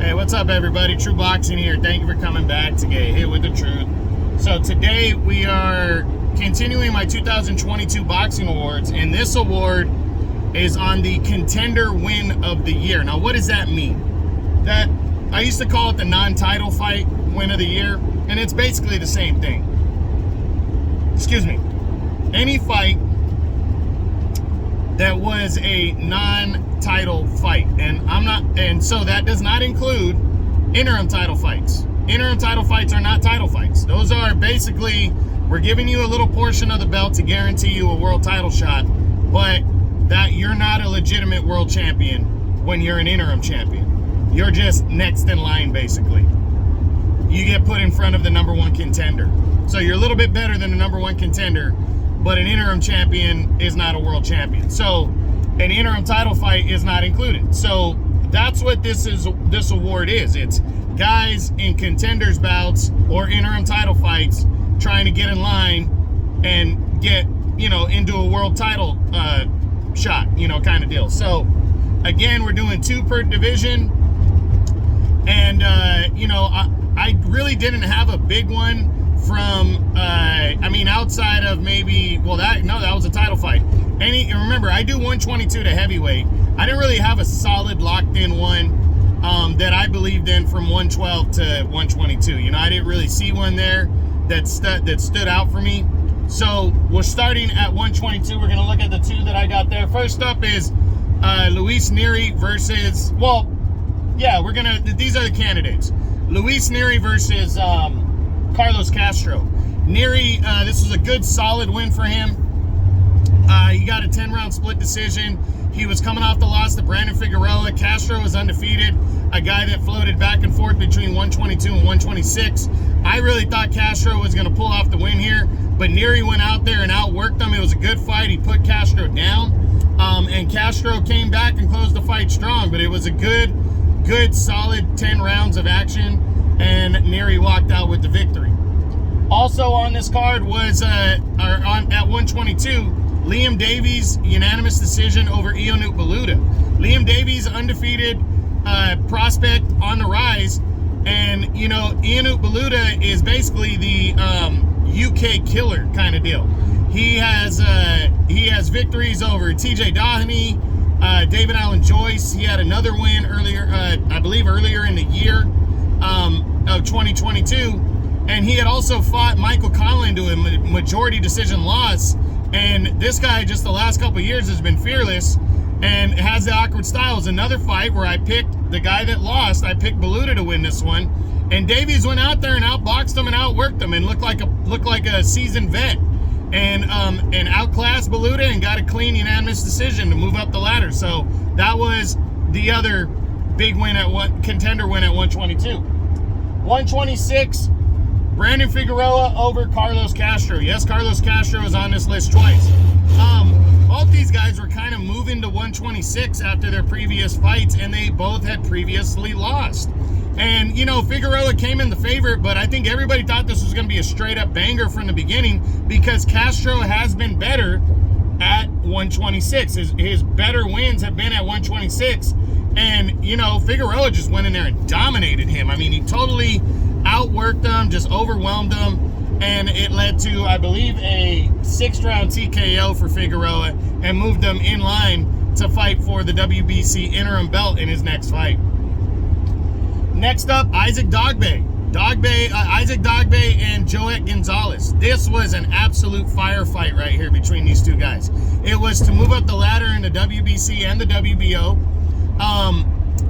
Hey, what's up, everybody? True Boxing here. Thank you for coming back to get hit with the truth. So today we are continuing my 2022 Boxing Awards, and this award is on the Contender Win of the Year. Now, what does that mean? That I used to call it the non-title fight Win of the Year, and it's basically the same thing. Excuse me. Any fight that was a non-title fight, and so that does not include interim title fights. Interim title fights are not title fights. Those are basically, we're giving you a little portion of the belt to guarantee you a world title shot, but that you're not a legitimate world champion when you're an interim champion. You're just next in line, basically. You get put in front of the number one contender. So you're a little bit better than the number one contender, but an interim champion is not a world champion. So an interim title fight is not included. So that's what this award is. It's guys in contenders bouts or interim title fights trying to get in line and get, into a world title shot, kind of deal. So again, we're doing 2 per division. And, I really didn't have a big one from, outside of maybe, that was a title fight. Remember, I do 122 to heavyweight. I didn't really have a solid locked-in one that I believed in from 112 to 122. I didn't really see one there that stood out for me. So we're starting at 122. We're going to look at the 2 that I got there. First up is Luis Nery versus, these are the candidates. Luis Nery versus Carlos Castro. Nery, this was a good, solid win for him. He got a 10-round split decision. He was coming off the loss to Brandon Figueroa. Castro was undefeated, a guy that floated back and forth between 122 and 126. I really thought Castro was going to pull off the win here, but Nery went out there and outworked him. It was a good fight. He put Castro down, and Castro came back and closed the fight strong, but it was a good, solid 10 rounds of action, and Nery walked out with the victory. Also on this card was, at 122, Liam Davies, unanimous decision over Ionut Baluta. Liam Davies, undefeated prospect on the rise, and, Ionut Baluta is basically the UK killer kind of deal. He has victories over TJ Doheny, David Allen Joyce. He had another win earlier, I believe earlier in the year of 2022. And he had also fought Michael Conlan to a majority decision loss. And this guy, just the last couple of years, has been fearless and has the awkward styles. Another fight where I picked the guy that lost. I picked Baluta to win this one. And Davies went out there and outboxed him and outworked him and looked like a seasoned vet. And outclassed Baluta and got a clean unanimous decision to move up the ladder. So that was the other big win contender win at 122. 126, Brandon Figueroa over Carlos Castro. Yes, Carlos Castro is on this list twice. Both these guys were kind of moving to 126 after their previous fights, and they both had previously lost. And, Figueroa came in the favorite, but I think everybody thought this was going to be a straight-up banger from the beginning because Castro has been better at 126. His better wins have been at 126. And, Figueroa just went in there and dominated him. He totally outworked him, just overwhelmed him. And it led to, I believe, a 6th-round TKO for Figueroa and moved him in line to fight for the WBC interim belt in his next fight. Next up, Isaac Dogboe. Isaac Dogboe and Joet Gonzalez. This was an absolute firefight right here between these two guys. It was to move up the ladder in the WBC and the WBO.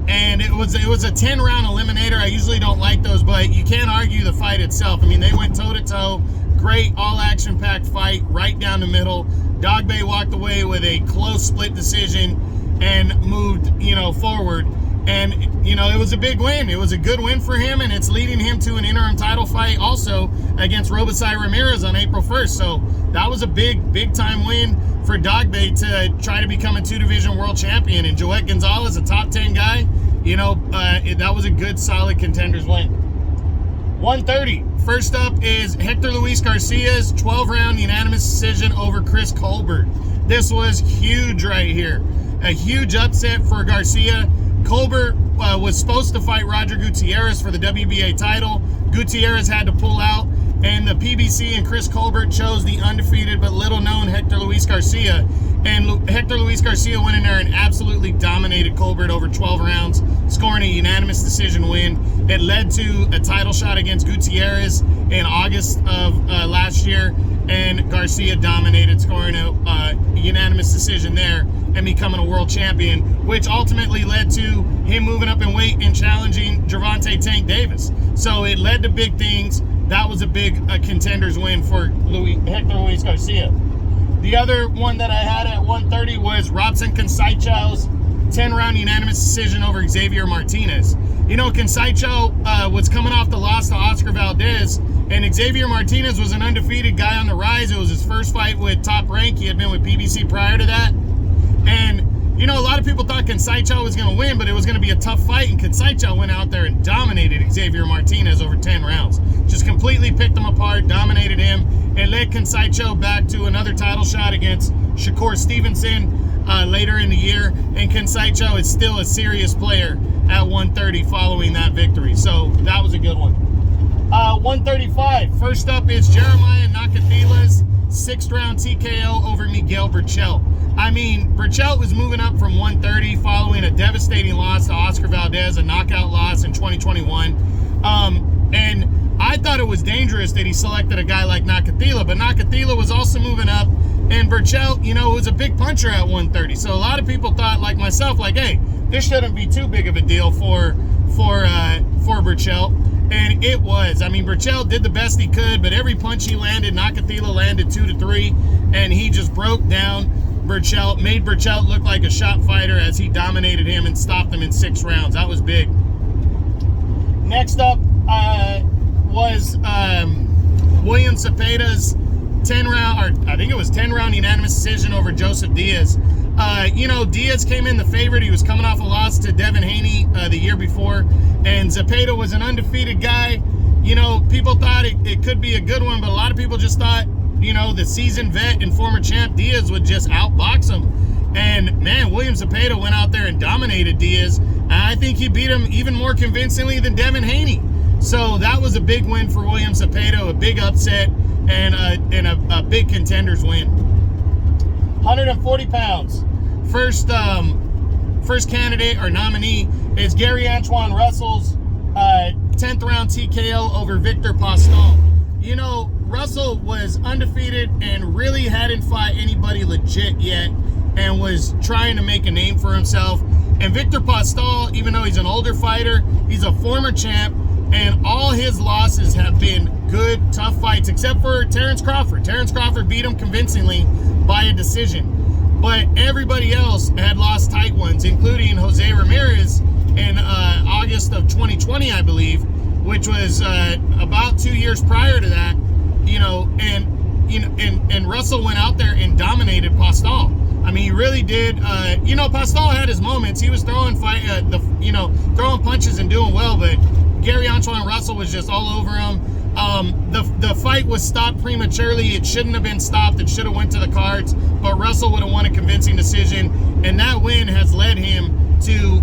And it was a 10-round eliminator. I usually don't like those, but you can't argue the fight itself. They went toe-to-toe. Great all-action-packed fight right down the middle. Dogboe walked away with a close split decision and moved, forward. And, it was a big win. It was a good win for him, and it's leading him to an interim title fight also against Robesai Ramirez on April 1st. So that was a big-time win for Dogboe to try to become a 2-division world champion. And Joet Gonzalez, a top 10 guy, that was a good, solid contenders win. 130. First up is Hector Luis Garcia's 12-round unanimous decision over Chris Colbert. This was huge right here. A huge upset for Garcia. Colbert was supposed to fight Roger Gutierrez for the WBA title. Gutierrez had to pull out, and the PBC and Chris Colbert chose the undefeated but little-known Hector Luis Garcia. And Hector Luis Garcia went in there and absolutely dominated Colbert over 12 rounds, scoring a unanimous decision win. It led to a title shot against Gutierrez in August of last year, and Garcia dominated, scoring a unanimous decision there and becoming a world champion, which ultimately led to him moving up in weight and challenging Gervonta Tank Davis. So it led to big things. That was a big Contenders win for Hector Luis Garcia. The other one that I had at 130 was Robson Conceição's 10-round unanimous decision over Xavier Martinez. You know, Conceição was coming off the loss to Oscar Valdez, and Xavier Martinez was an undefeated guy on the rise. It was his first fight with Top Rank. He had been with PBC prior to that. And, you know, a lot of people thought Conceição was going to win, but it was going to be a tough fight, and Conceição went out there and dominated Xavier Martinez over 10 rounds. Just completely picked him apart, dominated him, and led Conceição back to another title shot against Shakur Stevenson later in the year. And Conceição is still a serious player at 130 following that victory. So that was a good one. 135. First up is Jeremiah Nakathila 6th round TKO over Miguel Berchelt. I mean, Berchelt was moving up from 130 following a devastating loss to Oscar Valdez, a knockout loss in 2021. And I thought it was dangerous that he selected a guy like Nakathila, but Nakathila was also moving up, and Berchelt, you know, was a big puncher at 130. So a lot of people thought, like myself, like, hey, this shouldn't be too big of a deal for Berchelt. And it was. I mean, Berchelt did the best he could, but every punch he landed, Nakathila landed 2 to 3, and he just broke down Berchelt, made Berchelt look like a shot fighter as he dominated him and stopped him in 6 rounds. That was big. Next up was William Cepeda's 10-round, or I think it was 10-round unanimous decision over Joseph Diaz. You know, Diaz came in the favorite. He was coming off a loss to Devin Haney the year before, and Cepeda was an undefeated guy. You know, people thought it could be a good one, but a lot of people just thought, you know, the seasoned vet and former champ Diaz would just outbox him. And, man, William Cepeda went out there and dominated Diaz. And I think he beat him even more convincingly than Devin Haney. So that was a big win for William Cepeda, a big upset, and a big Contenders win. 140 pounds. First candidate or nominee is Gary Antoine Russell's 10th round TKO over Victor Postol. You know, Russell was undefeated and really hadn't fought anybody legit yet and was trying to make a name for himself. And Victor Postol, even though he's an older fighter, he's a former champ, and all his losses have been good, tough fights, except for Terrence Crawford. Terrence Crawford beat him convincingly by a decision. But everybody else had lost tight ones, including Jose Ramirez in August of 2020, I believe, which was about 2 years prior to that. You know, and Russell went out there and dominated Postol. I mean, he really did. You know, Postol had his moments. He was throwing throwing punches and doing well, but Gary Antoine Russell was just all over him. The fight was stopped prematurely. It shouldn't have been stopped. It should have went to the cards, but Russell would have won a convincing decision, and that win has led him to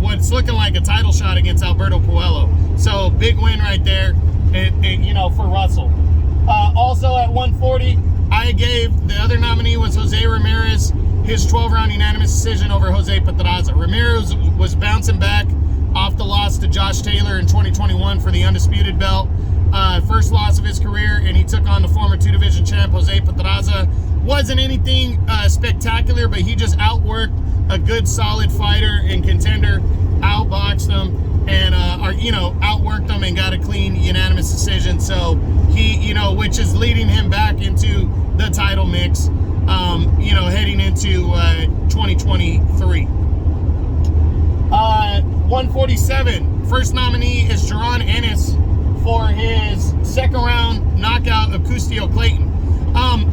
what's looking like a title shot against Alberto Puello. So big win right there, and you know, for Russell. Also at 140, I gave the other nominee was Jose Ramirez, his 12-round unanimous decision over Jose Pedraza. Ramirez was bouncing back off the loss to Josh Taylor in 2021 for the undisputed belt. First loss of his career, and he took on the former 2-division champ Jose Pedraza. Wasn't anything spectacular, but he just outworked a good, solid fighter and contender, outboxed him, and outworked him and got a clean, unanimous decision. So he, which is leading him back into the title mix, heading into 2023. 147. First nominee is Jaron Ennis for his second round knockout of Custio Clayton.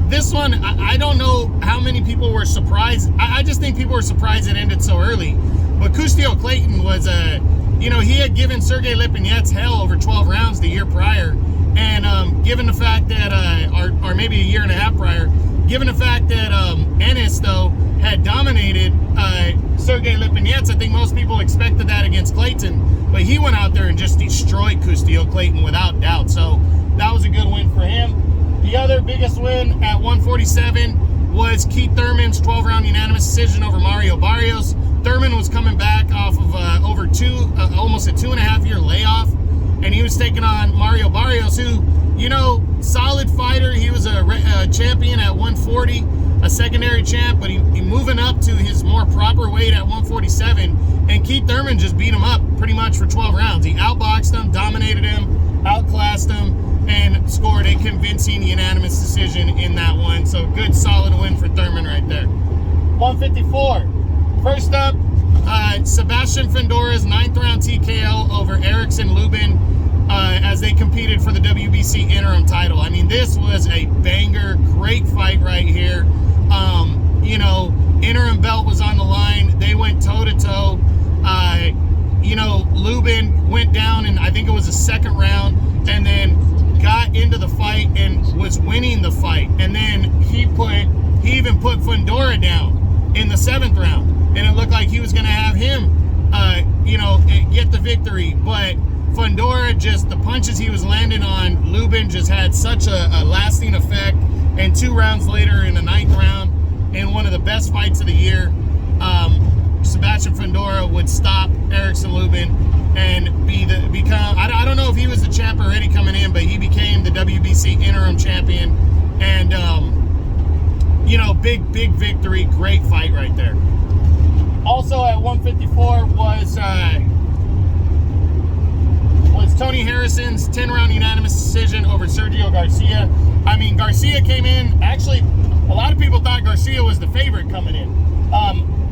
This one, I don't know how many people were surprised. I just think people were surprised it ended so early. But Custio Clayton was he had given Sergey Lipinets hell over 12 rounds the year prior. And given the fact that, or maybe a year and a half prior, given the fact that Ennis, though, had dominated Sergey Lipinets. I think most people expected that against Clayton, but he went out there and just destroyed Custio Clayton without doubt. So that was a good win for him. The other biggest win at 147 was Keith Thurman's 12-round unanimous decision over Mario Barrios. Thurman was coming back off of almost a 2.5-year layoff, and he was taking on Mario Barrios, who, you know, solid fighter. He was a champion at 140, a secondary champ, but he moving up to his more proper weight at 147, and Keith Thurman just beat him up pretty much for 12 rounds. He outboxed him, dominated him, outclassed him, and scored a convincing unanimous decision in that one. So good, solid win for Thurman right there. 154. First up, Sebastian Fundora's 9th round TKO over Erickson Lubin as they competed for the WBC interim title. I mean, this was a banger, great fight right here. You know, interim belt was on the line. They went toe-to-toe. You know, Lubin went down in, I think it was the 2nd round, and then got into the fight and was winning the fight. And then he even put Fundora down in the 7th round. And it looked like he was going to have him, you know, get the victory. But Fundora, just the punches he was landing on Lubin just had such a lasting effect. And 2 rounds later, in the 9th round, in one of the best fights of the year, Sebastian Fundora would stop Erickson Lubin and become, I don't know if he was the champ already coming in, but he became the WBC interim champion. And, you know, big victory, great fight right there. Also at 154 was Tony Harrison's 10-round unanimous decision over Sergio Garcia. I mean, Garcia came in, actually, a lot of people thought Garcia was the favorite coming in.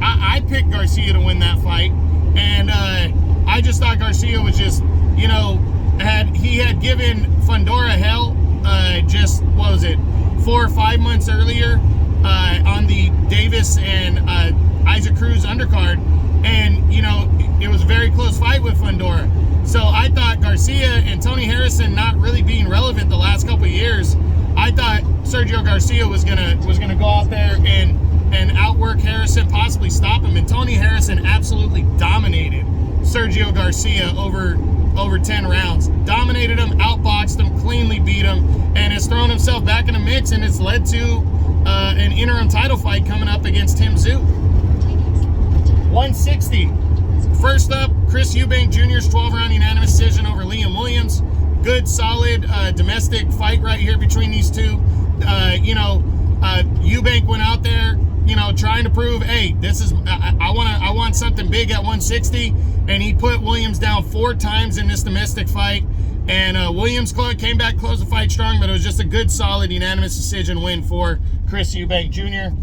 I picked Garcia to win that fight, and I just thought Garcia was just, you know, he had given Fundora hell just, what was it, 4 or 5 months earlier on the Davis and Isaac Cruz undercard, and, you know, it was a very close fight with Fundora. So I thought Garcia and Tony Harrison not really being relevant the last couple of years, I thought Sergio Garcia was gonna go out there and outwork Harrison, possibly stop him. And Tony Harrison absolutely dominated Sergio Garcia over 10 rounds. Dominated him, outboxed him, cleanly beat him, and has thrown himself back in the mix, and it's led to an interim title fight coming up against Tim Tszyu. 160. First up, Chris Eubank Jr.'s 12-round unanimous decision over Liam Williams. Good, solid domestic fight right here between these two. You know, Eubank went out there, you know, trying to prove, hey, this is I want something big at 160, and he put Williams down 4 times in this domestic fight. And Williams came back, closed the fight strong, but it was just a good, solid unanimous decision win for Chris Eubank Jr.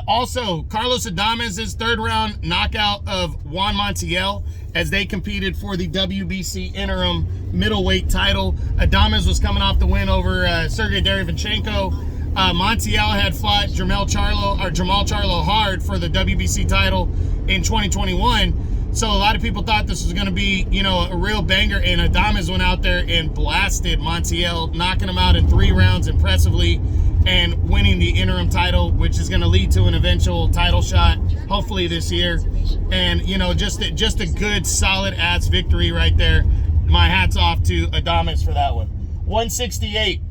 Also, Carlos Adamez's 3rd-round knockout of Juan Montiel as they competed for the WBC interim middleweight title. Adamez was coming off the win over Sergey Derevyanchenko. Montiel had fought Jamal Charlo hard for the WBC title in 2021. So a lot of people thought this was going to be, you know, a real banger, and Adamez went out there and blasted Montiel, knocking him out in 3 rounds impressively, and winning the interim title, which is going to lead to an eventual title shot, hopefully this year. And, you know, just a good, solid ass victory right there. My hat's off to Adamez for that one. 168.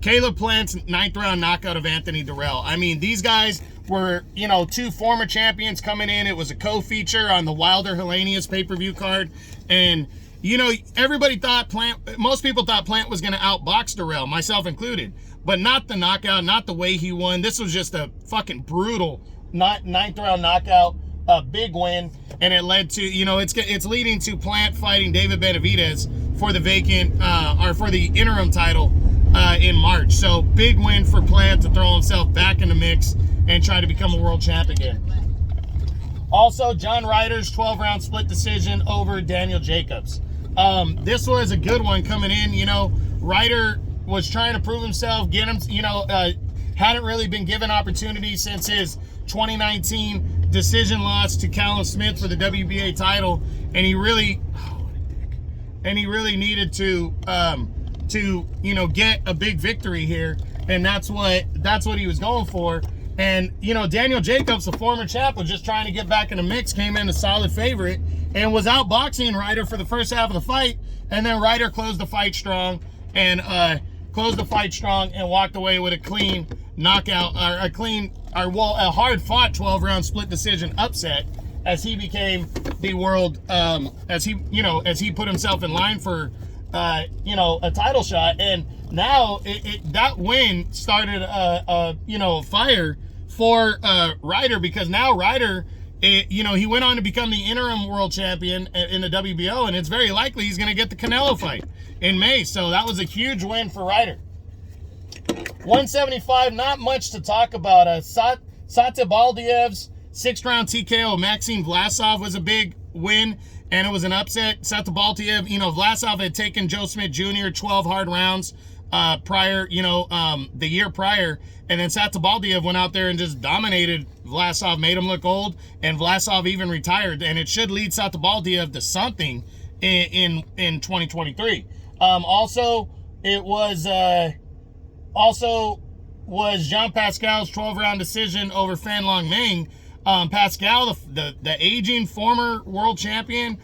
Caleb Plant's 9th round knockout of Anthony Durrell. I mean, these guys were, you know, 2 former champions coming in. It was a co-feature on the Wilder Helenius pay-per-view card. And, you know, most people thought Plant was going to outbox Durrell, myself included. But not the knockout, not the way he won. This was just a fucking brutal 9th round knockout, a big win. And it led to, you know, it's leading to Plant fighting David Benavidez for the for the interim title in March. So big win for Plant to throw himself back in the mix and try to become a world champ again. Also, John Ryder's 12-round split decision over Daniel Jacobs. This was a good one coming in. You know, Ryder was trying to prove himself, get him, you know, hadn't really been given opportunity since his 2019 decision loss to Callum Smith for the WBA title, and he really, needed to you know, get a big victory here, and that's what he was going for. And, you know, Daniel Jacobs, the former champ, was just trying to get back in the mix, came in a solid favorite, and was outboxing Ryder for the first half of the fight. And then Ryder closed the fight strong and walked away with a clean knockout, or a hard-fought 12-round split decision upset, as he became the world, as he put himself in line for, a title shot. And now that win started a fire for Ryder, because now Ryder, he went on to become the interim world champion in the WBO, and it's very likely he's going to get the Canelo fight in May. So that was a huge win for Ryder. 175, not much to talk about. Satabaldiev's 6th-round TKO Maxim Vlasov was a big win, and it was an upset. Satabaltiev, Vlasov had taken Joe Smith Jr. 12 hard rounds prior, the year prior, and then Satabaltiev went out there and just dominated Vlasov, made him look old, and Vlasov even retired, and it should lead Satabaltiev to something in 2023. Also was Jean Pascal's 12-round decision over Fan Long Meng. Pascal, the aging former world champion,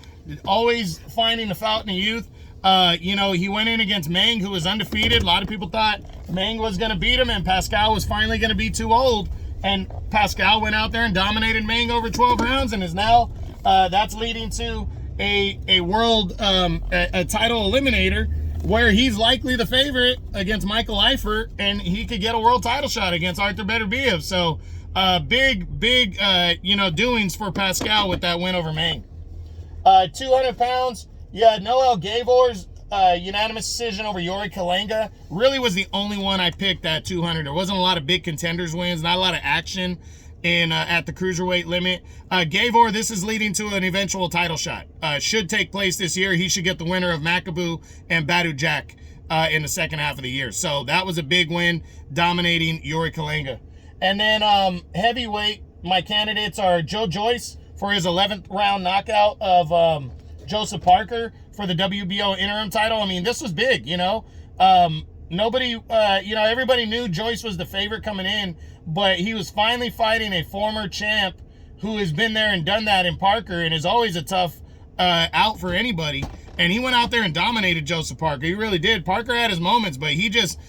always finding the fountain of youth. He went in against Meng, who was undefeated. A lot of people thought Meng was going to beat him, and Pascal was finally going to be too old. And Pascal went out there and dominated Meng over 12 rounds, and is now that's leading to a world a title eliminator, where he's likely the favorite against Michael Eifert, and he could get a world title shot against Arthur Beterbiev. So big doings for Pascal with that win over Meng. 200 pounds, Noel Gavor's unanimous decision over Yuri Kalenga really was the only one I picked at 200. There wasn't a lot of big contenders wins, not a lot of action at the cruiserweight limit. Gavor, this is leading to an eventual title shot. Should take place this year. He should get the winner of Makabu and Badu Jack in the second half of the year. So that was a big win, dominating Yuri Kalenga. And then heavyweight, my candidates are Joe Joyce for his 11th round knockout of Joseph Parker for the WBO interim title. I mean, this was big, everybody knew Joyce was the favorite coming in, but he was finally fighting a former champ who has been there and done that in Parker, and is always a tough out for anybody. And he went out there and dominated Joseph Parker. He really did. Parker had his moments, but he just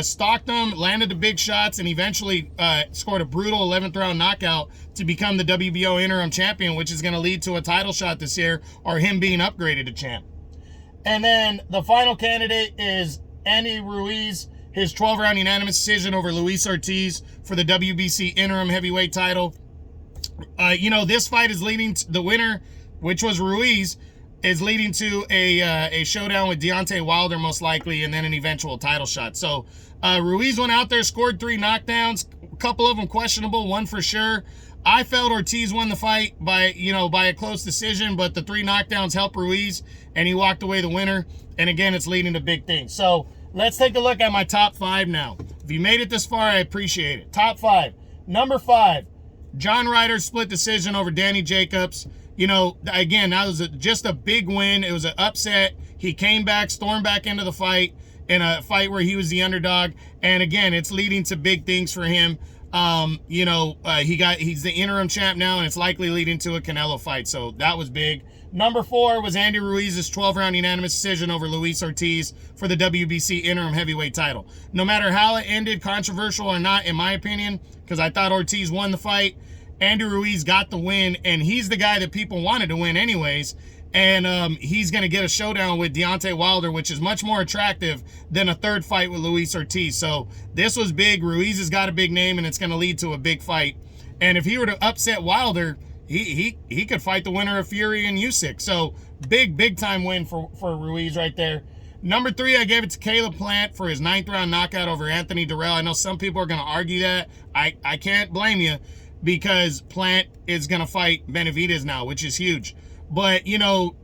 stalked him, landed the big shots, and eventually scored a brutal 11th round knockout to become the WBO interim champion, which is going to lead to a title shot this year, or him being upgraded to champ. And then the final candidate is Andy Ruiz, his 12-round unanimous decision over Luis Ortiz for the WBC interim heavyweight title. This fight is leading to the winner, which was Ruiz, is leading to a showdown with Deontay Wilder most likely, and then an eventual title shot. So Ruiz went out there, scored 3 knockdowns, a couple of them questionable, one for sure. I felt Ortiz won the fight by a close decision, but the 3 knockdowns helped Ruiz, and he walked away the winner. And again, it's leading to big things. So let's take a look at my top 5 now. If you made it this far, I appreciate it. Top 5. Number 5, John Ryder's split decision over Danny Jacobs. Again, that was just a big win. It was an upset. He came back, stormed back into the fight in a fight where he was the underdog. And again, it's leading to big things for him. He's the interim champ now, and it's likely leading to a Canelo fight. So that was big. Number 4 was Andy Ruiz's 12-round unanimous decision over Luis Ortiz for the WBC interim heavyweight title. No matter how it ended, controversial or not, in my opinion, because I thought Ortiz won the fight, Andy Ruiz got the win, and he's the guy that people wanted to win anyways. And he's going to get a showdown with Deontay Wilder, which is much more attractive than a third fight with Luis Ortiz. So this was big. Ruiz has got a big name, and it's going to lead to a big fight. And if he were to upset Wilder, he could fight the winner of Fury and Usyk. So big time win for Ruiz right there. Number 3, I gave it to Caleb Plant for his 9th round knockout over Anthony Durrell. I know some people are going to argue that. I can't blame you, because Plant is going to fight Benavidez now, which is huge. But,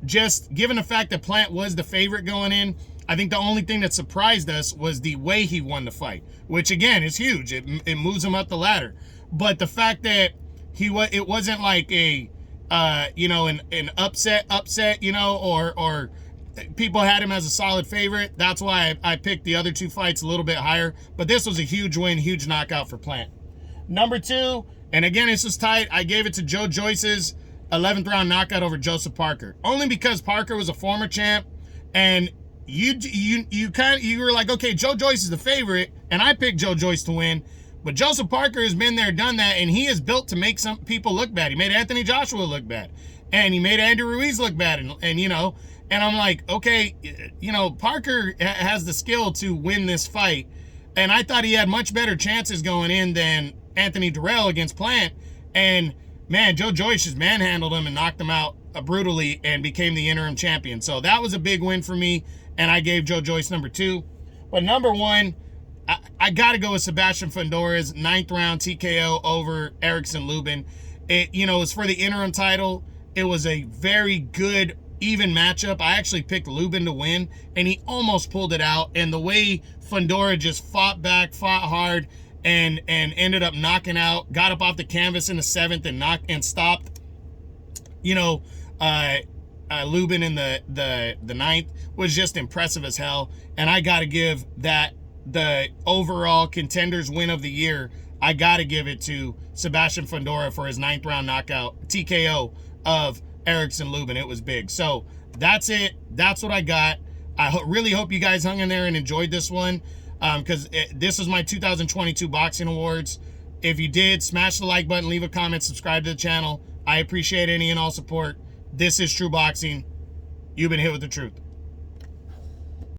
just given the fact that Plant was the favorite going in, I think the only thing that surprised us was the way he won the fight, which, again, is huge. It moves him up the ladder. But the fact that it wasn't like an upset, or people had him as a solid favorite. That's why I picked the other 2 fights a little bit higher. But this was a huge win, huge knockout for Plant. Number 2, and again, this was tight. I gave it to Joe Joyce's 11th round knockout over Joseph Parker. Only because Parker was a former champ, and you were like, okay, Joe Joyce is the favorite, and I picked Joe Joyce to win. But Joseph Parker has been there, done that, and he is built to make some people look bad. He made Anthony Joshua look bad, and he made Andrew Ruiz look bad, and you know, and I'm like, okay, you know, Parker has the skill to win this fight, and I thought he had much better chances going in than Anthony Durrell against Plant, and man, Joe Joyce just manhandled him and knocked him out brutally and became the interim champion. So that was a big win for me, and I gave Joe Joyce number 2. But number 1, I got to go with Sebastian Fundora's 9th round TKO over Erickson Lubin. It, you know, it's for the interim title. It was a very good, even matchup. I actually picked Lubin to win, and he almost pulled it out. And the way Fundora just fought back, fought hard, and ended up knocking out, got up off the canvas in the 7th and stopped, you know, Lubin in the 9th was just impressive as hell. And I got to give that the overall Contenders Win of the Year. I got to give it to Sebastian Fundora for his 9th round knockout TKO of Erickson Lubin. It was big. So that's it. That's what I got. I really hope you guys hung in there and enjoyed this one, because this is my 2022 Boxing Awards. If you did, smash the like button, leave a comment, subscribe to the channel. I appreciate any and all support. This is True Boxing. You've been hit with the truth.